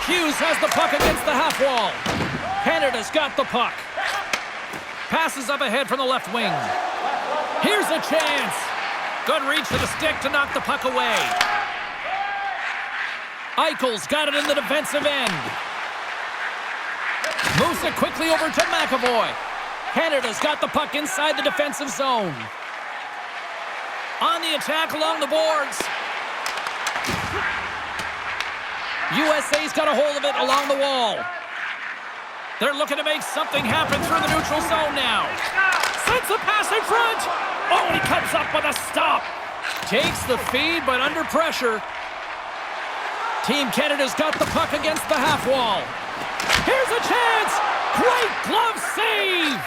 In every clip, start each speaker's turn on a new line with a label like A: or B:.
A: Hughes has the puck against the half wall. Canada's got the puck. Passes up ahead from the left wing. Here's a chance. Good reach to the stick to knock the puck away. Eichel's got it in the defensive end. Moves it quickly over to McAvoy. Canada's got the puck inside the defensive zone. On the attack along the boards. USA's got a hold of it along the wall. They're looking to make something happen through the neutral zone now. Sends the pass in front. Oh, and he comes up with a stop. Takes the feed, but under pressure. Team Canada's got the puck against the half wall. Here's a chance. Great glove save.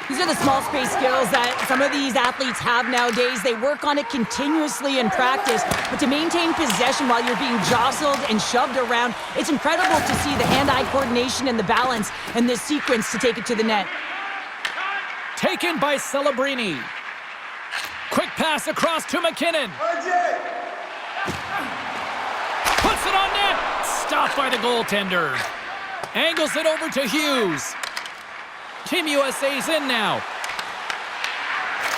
B: These are the small space skills that some of these athletes have nowadays. They work on it continuously in practice, but to maintain possession while you're being jostled and shoved around, it's incredible to see the hand-eye coordination and the balance in this sequence to take it to the net.
A: Taken by Celebrini. Quick pass across to McKinnon. Puts it on net. Stopped by the goaltender. Angles it over to Hughes. Team USA's in now.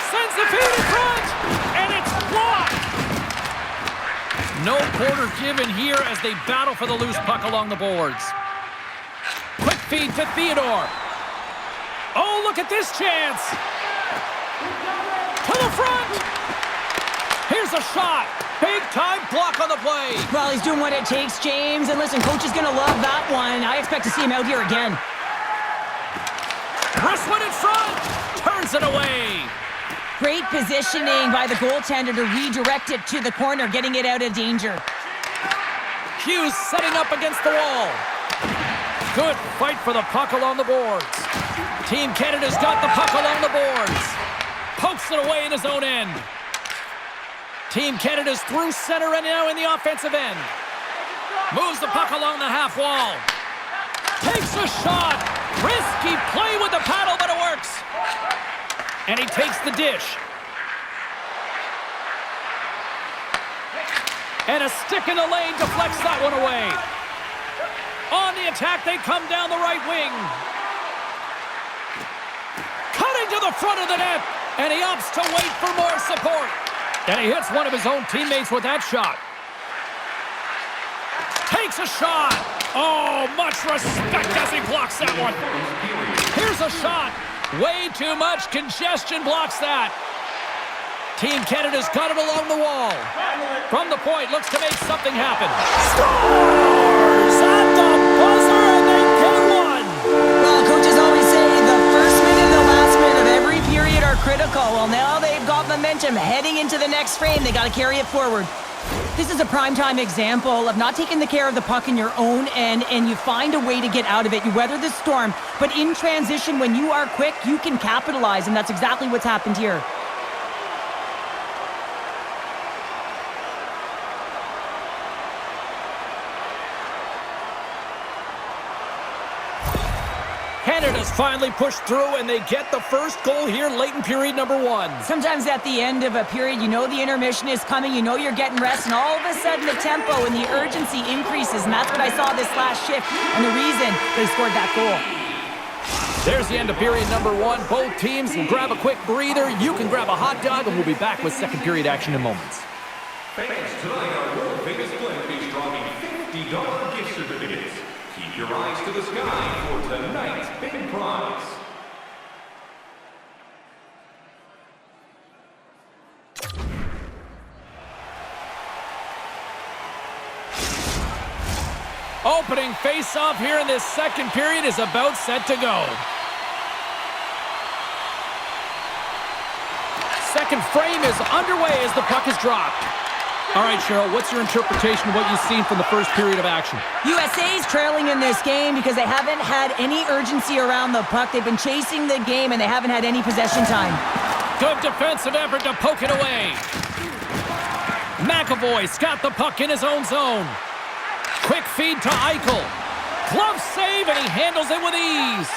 A: Sends the feed in front, and it's blocked. No quarter given here as they battle for the loose puck along the boards. Quick feed to Theodore. Oh, look at this chance. To the front. Here's a shot. Big-time block on the play.
B: Well, he's doing what it takes, James. And listen, coach is going to love that one. I expect to see him out here again.
A: Wrist one in front. Turns it away.
B: Great positioning by the goaltender to redirect it to the corner, getting it out of danger.
A: Hughes setting up against the wall. Good fight for the puck along the boards. Team Canada's got the puck along the boards. Pokes it away in his own end. Team Canada's through center and now in the offensive end. Moves the puck along the half wall. Takes a shot. Risky play with the paddle, but it works. And he takes the dish. And a stick in the lane deflects that one away. On the attack, they come down the right wing. Cutting to the front of the net. And he opts to wait for more support. And he hits one of his own teammates with that shot. Takes a shot. Oh, much respect as he blocks that one. Here's a shot. Way too much congestion blocks that. Team Canada's got it along the wall. From the point, looks to make something happen. Scores at the buzzer, and they get one.
B: Well, coaches always say the first minute and the last minute of every period are critical. Well, now they've got momentum heading into the next frame. They got to carry it forward. This is a primetime example of not taking the care of the puck in your own end, and you find a way to get out of it. You weather the storm, but in transition, when you are quick, you can capitalize, and that's exactly what's happened here.
A: Canada's finally pushed through, and they get the first goal here late in period number one.
B: Sometimes at the end of a period, you know the intermission is coming, you know you're getting rest, and all of a sudden the tempo and the urgency increases, and that's what I saw this last shift, and the reason they scored that goal.
A: There's the end of period number one. Both teams will grab a quick breather. You can grab a hot dog, and we'll be back with second period action in moments.
C: Fans, tonight our world-famous Lenght is drawing $50 gift certificates. Keep your eyes to the sky for tonight's big prize.
A: Opening face-off here in this second period is about set to go. Second frame is underway as the puck is dropped. All right, Cheryl, what's your interpretation of what you've seen from the first period of action?
B: USA's trailing in this game because they haven't had any urgency around the puck. They've been chasing the game, and they haven't had any possession time.
A: Good defensive effort to poke it away. McAvoy's got the puck in his own zone. Quick feed to Eichel. Glove save, and he handles it with ease.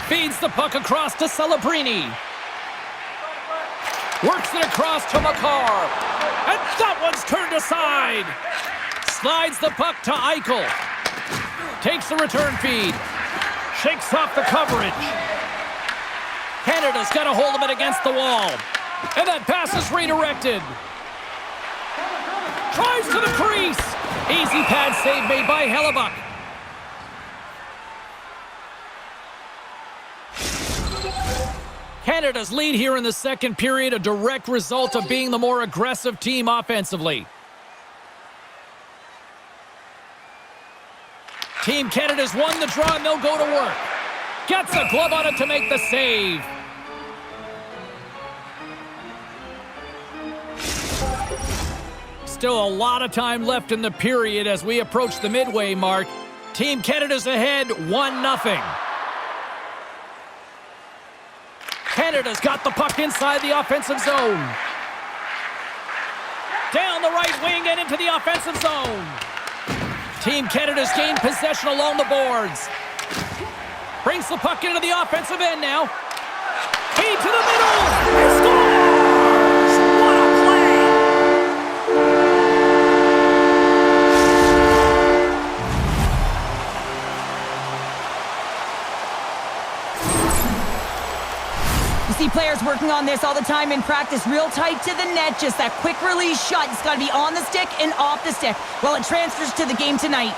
A: Feeds the puck across to Celebrini. Works it across to Makar. And that one's turned aside. Slides the puck to Eichel. Takes the return feed. Shakes off the coverage. Canada's got a hold of it against the wall. And that pass is redirected. Tries to the crease. Easy pad save made by Hellebuck. Canada's lead here in the second period, a direct result of being the more aggressive team offensively. Team Canada's won the draw and they'll go to work. Gets a glove on it to make the save. Still a lot of time left in the period as we approach the midway mark. Team Canada's ahead 1-0. Canada's got the puck inside the offensive zone. Down the right wing and into the offensive zone. Team Canada's gained possession along the boards. Brings the puck into the offensive end now. Feed to the middle. He scores! What a play!
B: You see players working on this all the time in practice, real tight to the net, just that quick release shot. It's got to be on the stick and off the stick. Well, it transfers to the game tonight.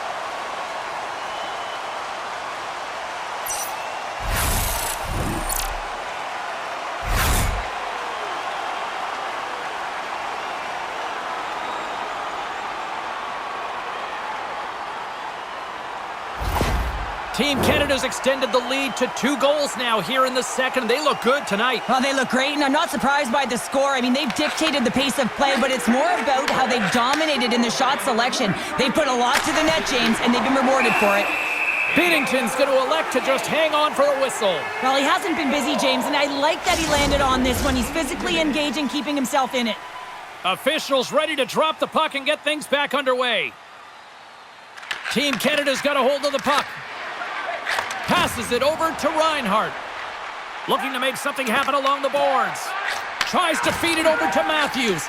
A: Team Canada's extended the lead to 2 goals now here in the second. They look good tonight.
B: Well, they look great, and I'm not surprised by the score. I mean, they've dictated the pace of play, but it's more about how they've dominated in the shot selection. They put a lot to the net, James, and they've been rewarded for it.
A: Binnington's going to elect to just hang on for a whistle.
B: Well, he hasn't been busy, James, and I like that he landed on this one. He's physically engaging, keeping himself in it.
A: Officials ready to drop the puck and get things back underway. Team Canada's got a hold of the puck. Passes it over to Reinhart. Looking to make something happen along the boards. Tries to feed it over to Matthews.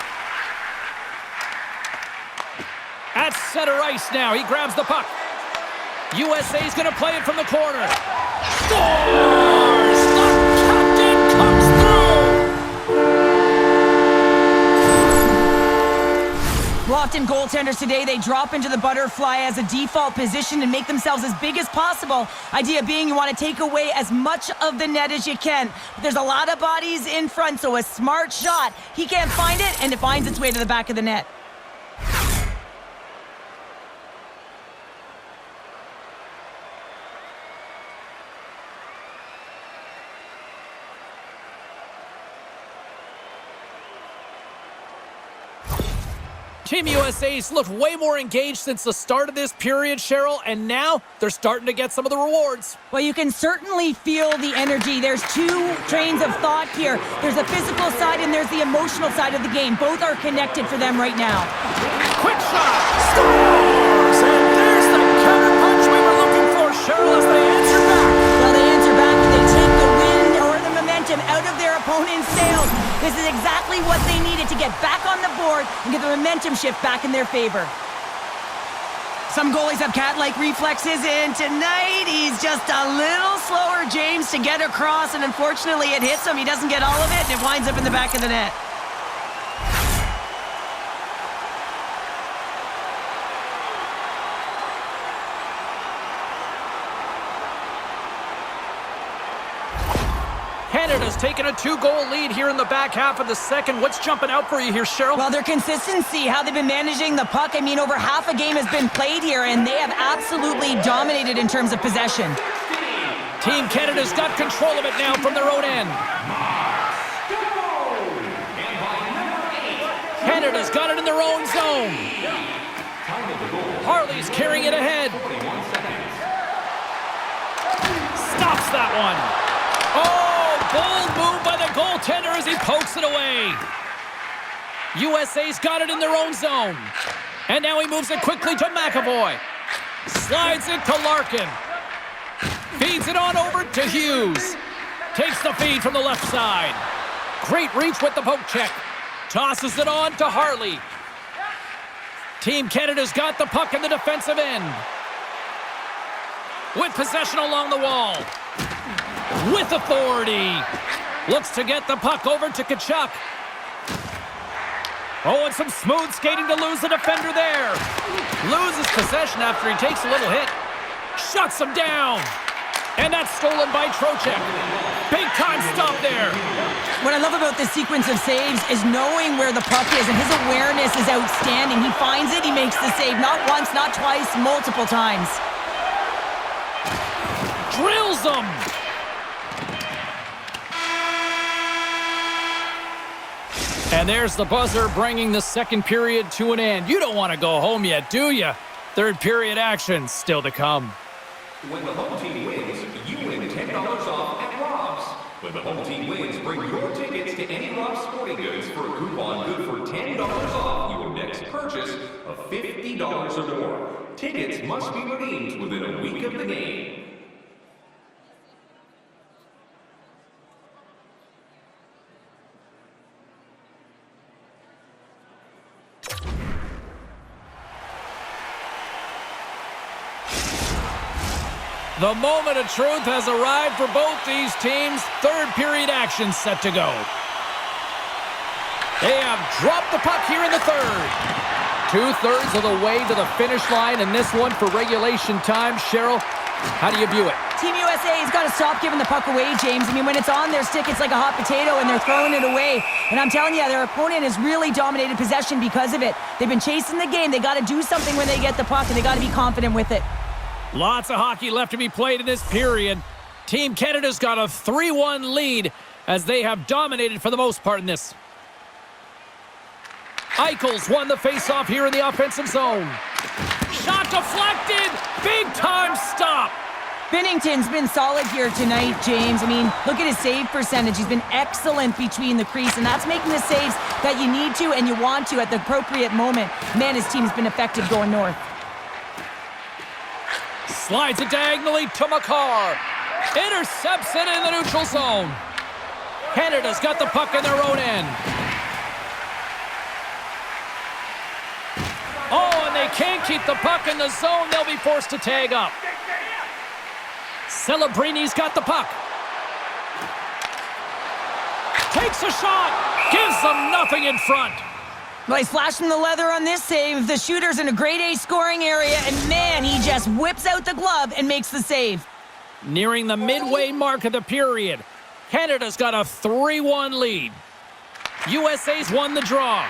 A: At center ice now. He grabs the puck. USA's going to play it from the corner. Scores! The captain comes through!
B: Often goaltenders today, they drop into the butterfly as a default position and make themselves as big as possible. Idea being you want to take away as much of the net as you can. But there's a lot of bodies in front, so a smart shot. He can't find it, and it finds its way to the back of the net.
A: Team USA's looked way more engaged since the start of this period, Cheryl, and now they're starting to get some of the rewards.
B: Well, you can certainly feel the energy. There's 2 trains of thought here. There's a physical side and there's the emotional side of the game. Both are connected for them right now.
A: Quick shot! Scores! And there's the counter punch we were looking for, Cheryl, as they answer back.
B: Well, they answer back and they take the wind or the momentum out of their opponent's sails. This is exactly what they needed to get back on the board and get the momentum shift back in their favor. Some goalies have cat-like reflexes, and tonight he's just a little slower, James, to get across, and unfortunately it hits him. He doesn't get all of it, and it winds up in the back of the net.
A: Canada's taken a 2-goal lead here in the back half of the second. What's jumping out for you here, Cheryl?
B: Well, their consistency, how they've been managing the puck. I mean, over half a game has been played here, and they have absolutely dominated in terms of possession.
A: Team Canada's got control of it now from their own end. Canada's got it in their own zone. Harley's carrying it ahead. Stops that one. Oh! Bold move by the goaltender as he pokes it away. USA's got it in their own zone. And now he moves it quickly to McAvoy. Slides it to Larkin. Feeds it on over to Hughes. Takes the feed from the left side. Great reach with the poke check. Tosses it on to Harley. Team Canada's got the puck in the defensive end. With possession along the wall. With authority. Looks to get the puck over to Tkachuk. Oh, and some smooth skating to lose the defender there. Loses possession after he takes a little hit. Shuts him down. And that's stolen by Trocheck. Big time stop there.
B: What I love about this sequence of saves is knowing where the puck is, and his awareness is outstanding. He finds it, he makes the save. Not once, not twice, multiple times.
A: Drills him. And there's the buzzer, bringing the second period to an end. You don't want to go home yet, do you? Third period action still to come.
C: When the home team wins, you win $10 off at Rob's. When the home team wins, bring your tickets to any Rob's Sporting Goods for a coupon good for $10 off your next purchase of $50 or more. Tickets must be redeemed within a week of the game.
A: The moment of truth has arrived for both these teams. Third period action set to go. They have dropped the puck here in the third. 2/3 of the way to the finish line in this one for regulation time. Cheryl, how do you view it?
B: Team USA has got to stop giving the puck away, James. I mean, when it's on their stick, it's like a hot potato, and they're throwing it away. And I'm telling you, their opponent has really dominated possession because of it. They've been chasing the game. They got to do something when they get the puck, and they got to be confident with it.
A: Lots of hockey left to be played in this period. Team Canada's got a 3-1 lead as they have dominated for the most part in this. Eichel's won the faceoff here in the offensive zone. Shot deflected. Big time stop.
B: Binnington's been solid here tonight, James. I mean, look at his save percentage. He's been excellent between the crease, and that's making the saves that you need to and you want to at the appropriate moment. Man, his team's been effective going north.
A: Slides it diagonally to Makar. Intercepts it in the neutral zone. Canada's got the puck in their own end. Oh, and they can't keep the puck in the zone. They'll be forced to tag up. Celebrini's got the puck. Takes a shot. Gives them nothing in front.
B: Well, he's flashing the leather on this save. The shooter's in a grade A scoring area, and man, he just whips out the glove and makes the save.
A: Nearing the midway mark of the period, Canada's got a 3-1 lead. USA's won the draw.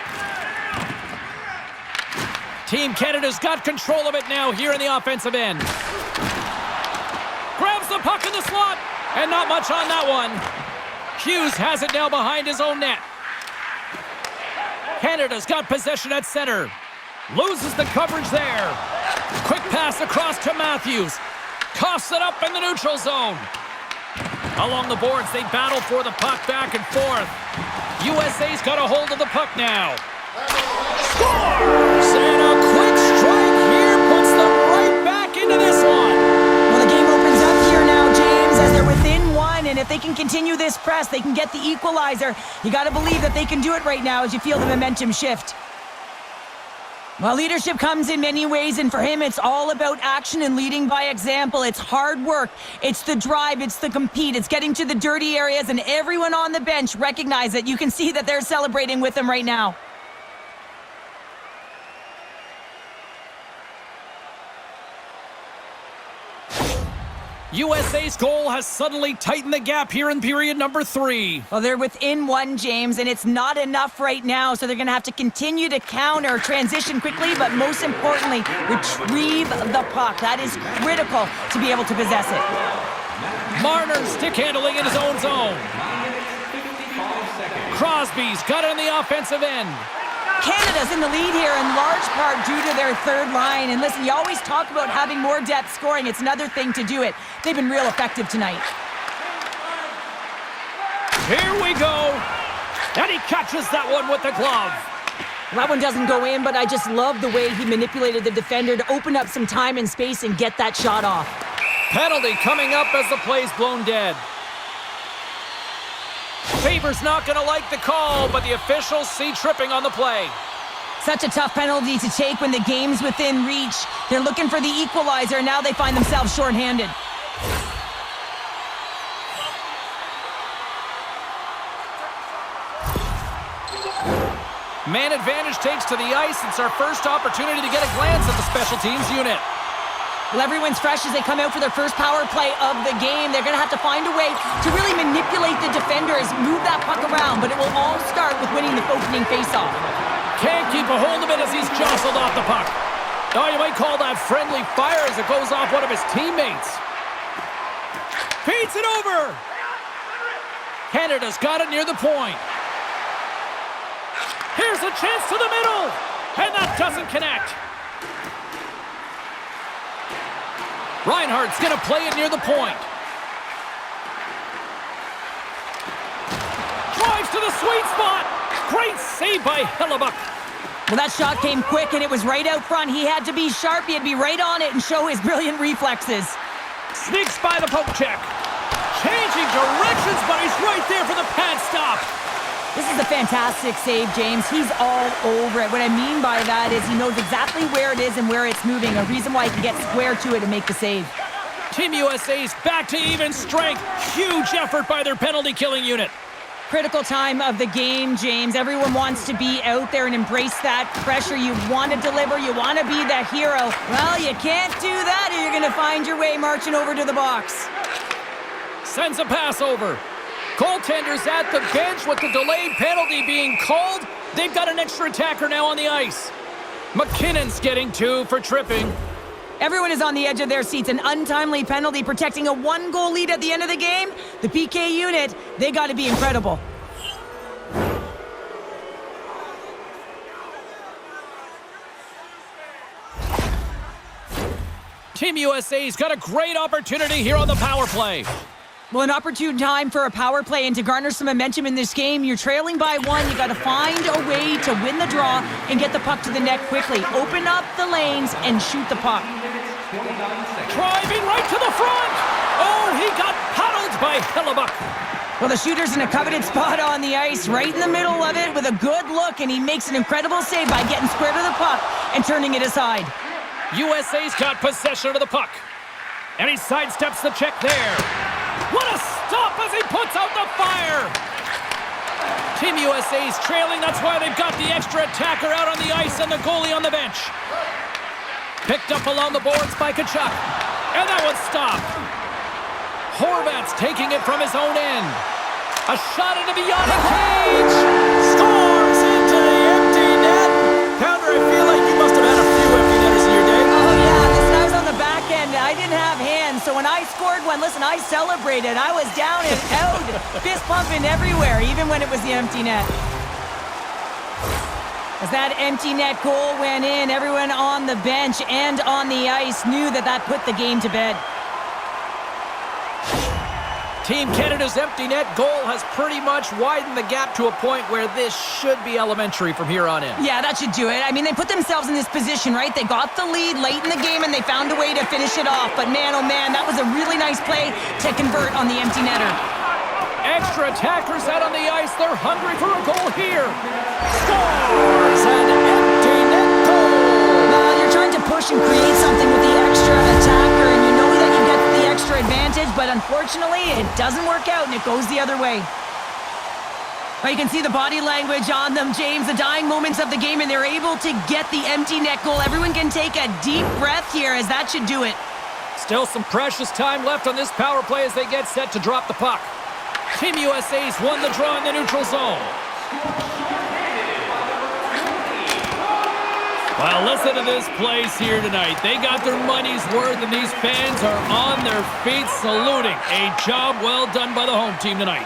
A: Team Canada's got control of it now here in the offensive end. Grabs the puck in the slot, and not much on that one. Hughes has it now behind his own net. Canada's got possession at center. Loses the coverage there. Quick pass across to Matthews. Coughs it up in the neutral zone. Along the boards, they battle for the puck back and forth. USA's got a hold of the puck now. Scores! And a quick strike here puts them right back into this one.
B: Well, the game opens up here now, James, as they're within one, and if they can continue this press, they can get the equalizer. You got to believe that they can do it right now as you feel the momentum shift. Well, leadership comes in many ways, and for him, it's all about action and leading by example. It's hard work. It's the drive. It's the compete. It's getting to the dirty areas, and everyone on the bench recognize it. You can see that they're celebrating with him right now.
A: USA's goal has suddenly tightened the gap here in period number 3.
B: Well, they're within one, James, and it's not enough right now, so they're going to have to continue to counter, transition quickly, but most importantly, retrieve the puck. That is critical to be able to possess it.
A: Marner stick handling in his own zone. Crosby's got it on the offensive end.
B: Canada's in the lead here in large part due to their third line. And listen, you always talk about having more depth scoring. It's another thing to do it. They've been real effective tonight.
A: Here we go. And he catches that one with the glove.
B: That one doesn't go in, but I just love the way he manipulated the defender to open up some time and space and get that shot off.
A: Penalty coming up as the play's blown dead. Faber's not going to like the call, but the officials see tripping on the play.
B: Such a tough penalty to take when the game's within reach. They're looking for the equalizer, and now they find themselves shorthanded.
A: Man advantage takes to the ice. It's our first opportunity to get a glance at the special teams unit.
B: Well, everyone's fresh as they come out for their first power play of the game. They're going to have to find a way to really manipulate the defenders, move that puck around, but it will all start with winning the opening faceoff.
A: Can't keep a hold of it as he's jostled off the puck. Oh, you might call that friendly fire as it goes off one of his teammates. Feeds it over. Canada's got it near the point. Here's a chance to the middle, and that doesn't connect. Reinhardt's going to play it near the point. Drives to the sweet spot. Great save by Hellebuck.
B: Well, that shot came quick, and it was right out front. He had to be sharp. He had to be right on it and show his brilliant reflexes.
A: Sneaks by the poke check. Changing directions, but he's right there for the pad stop.
B: This is a fantastic save, James. He's all over it. What I mean by that is he knows exactly where it is and where it's moving, a reason why he can get square to it and make the save.
A: Team USA's back to even strength. Huge effort by their penalty-killing unit.
B: Critical time of the game, James. Everyone wants to be out there and embrace that pressure. You want to deliver. You want to be the hero. Well, you can't do that or you're going to find your way marching over to the box.
A: Sends a pass over. Goaltenders at the bench with the delayed penalty being called. They've got an extra attacker now on the ice. McKinnon's getting 2 for tripping.
B: Everyone is on the edge of their seats. An untimely penalty protecting a 1-goal lead at the end of the game. The PK unit, they got to be incredible.
A: Team USA's got a great opportunity here on the power play.
B: Well, an opportune time for a power play and to garner some momentum in this game. You're trailing by 1. You got to find a way to win the draw and get the puck to the net quickly. Open up the lanes and shoot the puck.
A: Driving right to the front. Oh, he got paddled by Hellebuck.
B: Well, the shooter's in a coveted spot on the ice, right in the middle of it with a good look, and he makes an incredible save by getting square to the puck and turning it aside.
A: USA's got possession of the puck. And he sidesteps the check there. What a stop as he puts out the fire! Team USA's trailing, that's why they've got the extra attacker out on the ice and the goalie on the bench. Picked up along the boards by Tkachuk. And that one's stopped. Horvat's taking it from his own end. A shot into the yawning cage. Scores into the empty net. Pounder, I feel like you must have had a few empty netters in your day.
B: Oh, yeah, listen, I was on the back end. I didn't have hands, so when I scored one, listen, I celebrated. I was down and out, fist pumping everywhere, even when it was the empty net. As that empty net goal went in, everyone on the bench and on the ice knew that that put the game to bed.
A: Team Canada's empty net goal has pretty much widened the gap to a point where this should be elementary from here on in.
B: Yeah, that should do it. I mean, they put themselves in this position, right? They got the lead late in the game, and they found a way to finish it off. But man, oh man, that was a really nice play to convert on the empty netter.
A: Extra attackers out on the ice. They're hungry for a goal here. Scores an empty net goal.
B: You're trying to push and create something with the extra attacker, and you know that you get the extra advantage, but unfortunately, it doesn't work out, and it goes the other way. Well, you can see the body language on them, James, the dying moments of the game, and they're able to get the empty net goal. Everyone can take a deep breath here, as that should do it.
A: Still some precious time left on this power play as they get set to drop the puck. Team USA's won the draw in the neutral zone. Well, listen to this place here tonight. They got their money's worth, and these fans are on their feet saluting. A job well done by the home team tonight.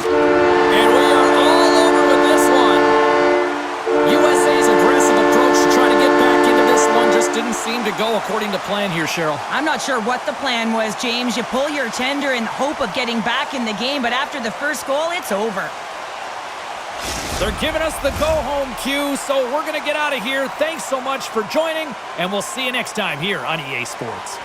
A: And we are all over with this one. USA's aggressive approach to try to get back into this one just didn't seem to go according to plan here, Cheryl.
B: I'm not sure what the plan was, James. You pull your tender in the hope of getting back in the game, but after the first goal, it's over.
A: They're giving us the go-home cue, so we're going to get out of here. Thanks so much for joining, and we'll see you next time here on EA Sports.